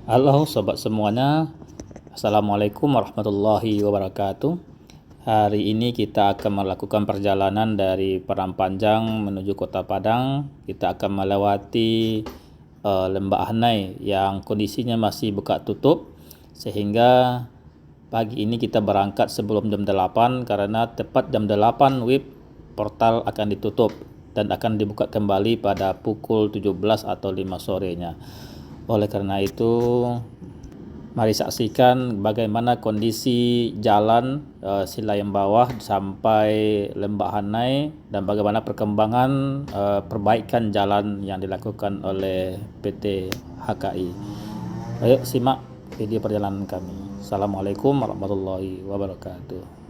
Halo sobat semuanya, Assalamualaikum warahmatullahi wabarakatuh. Hari ini kita akan melakukan perjalanan dari Panjang menuju Kota Padang. Kita akan melewati Lembah Hanai yang kondisinya masih buka tutup, sehingga pagi ini kita berangkat sebelum jam 8 karena tepat jam 8 WIB portal akan ditutup dan akan dibuka kembali pada pukul 17 atau 5 sorenya. Oleh karena itu, mari saksikan bagaimana kondisi jalan Silayang Bawah sampai Lembah Hanai dan bagaimana perkembangan perbaikan jalan yang dilakukan oleh PT HKI. Ayo simak video perjalanan kami. Assalamualaikum warahmatullahi wabarakatuh.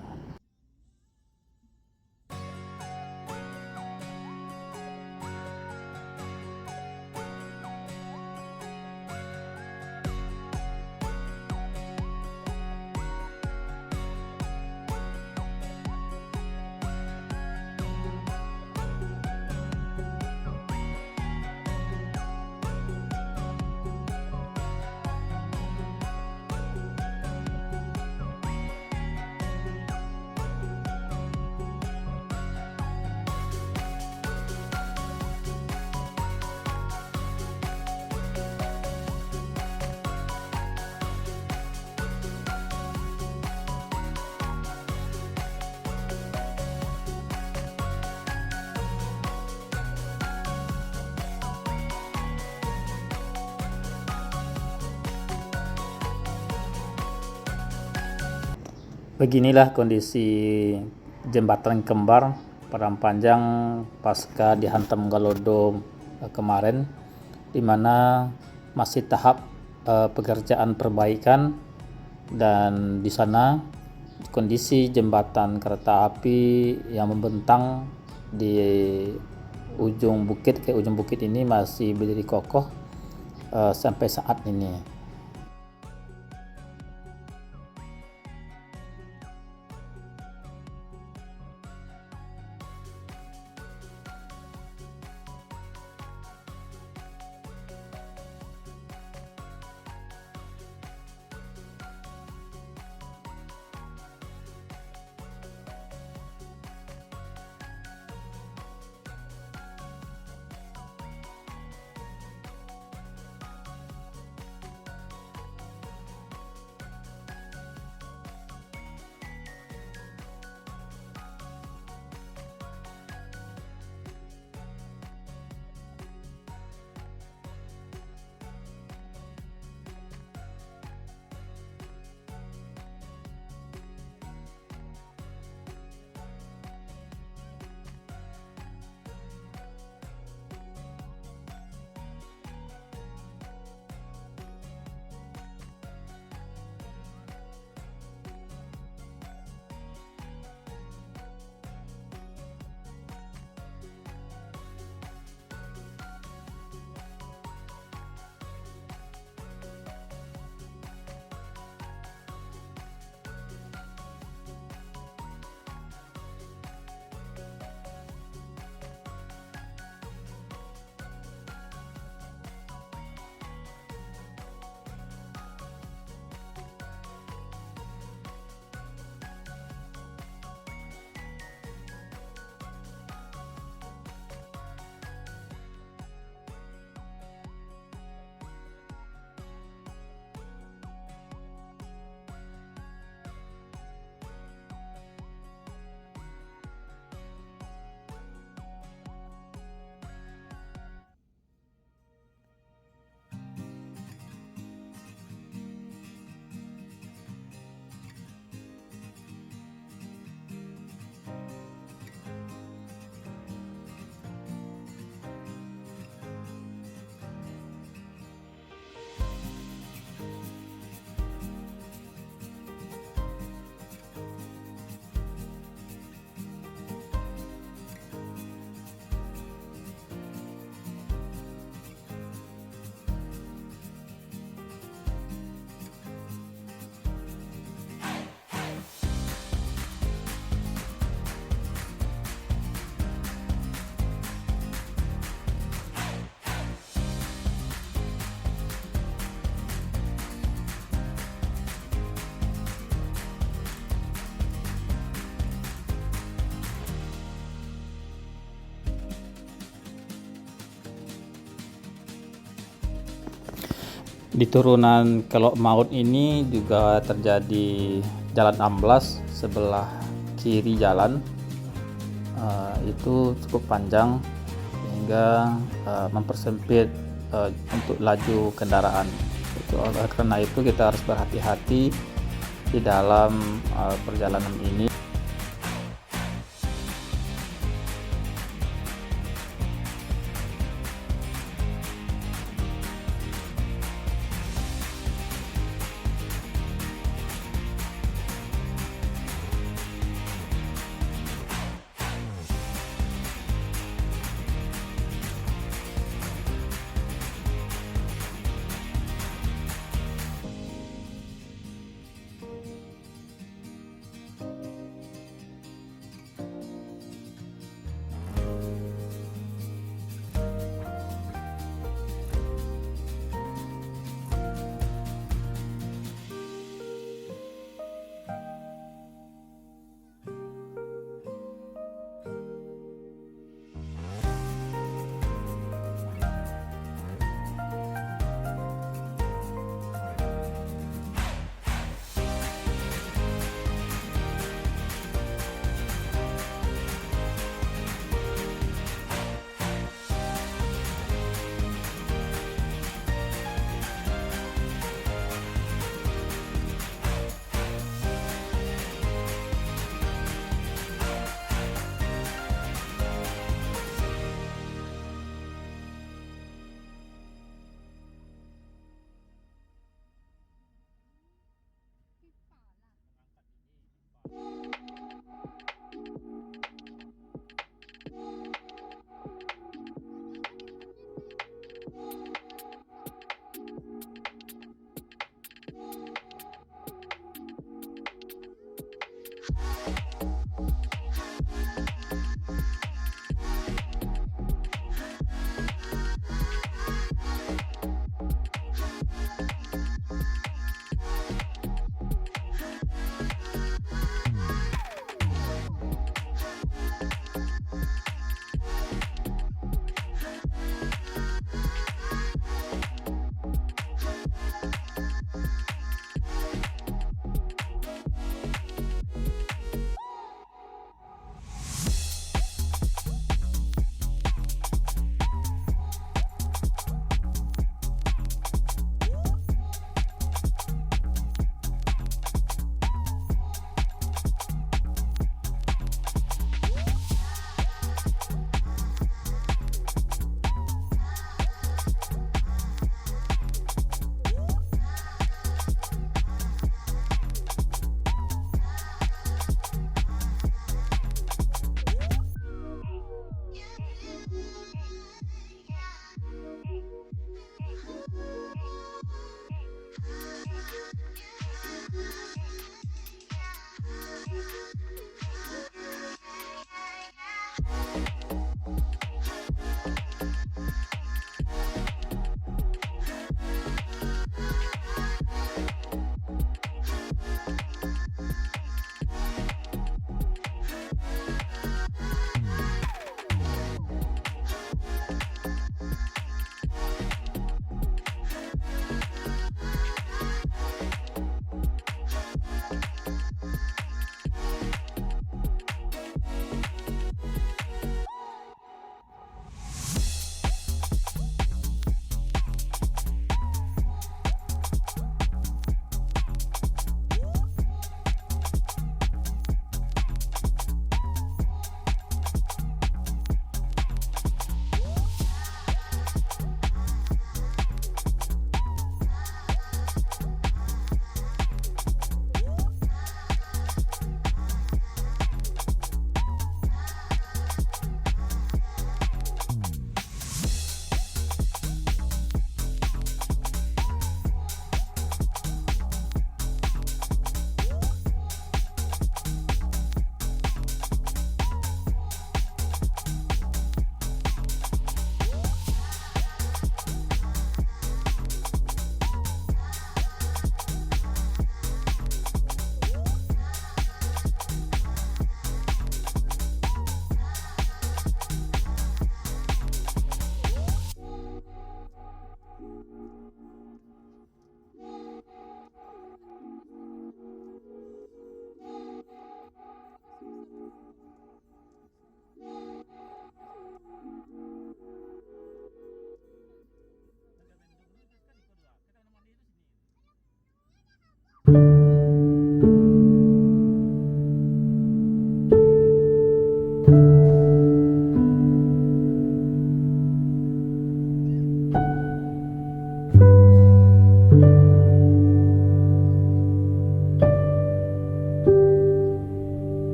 Beginilah kondisi jembatan kembar Panjang pasca dihantam Galodo kemarin, di mana masih tahap pekerjaan perbaikan, dan di sana kondisi jembatan kereta api yang membentang di ujung bukit ke ujung bukit ini masih berdiri kokoh sampai saat ini. Di turunan Kelok Maut ini juga terjadi jalan amblas sebelah kiri jalan, itu cukup panjang sehingga mempersempit untuk laju kendaraan. Oleh karena itu kita harus berhati-hati di dalam perjalanan ini.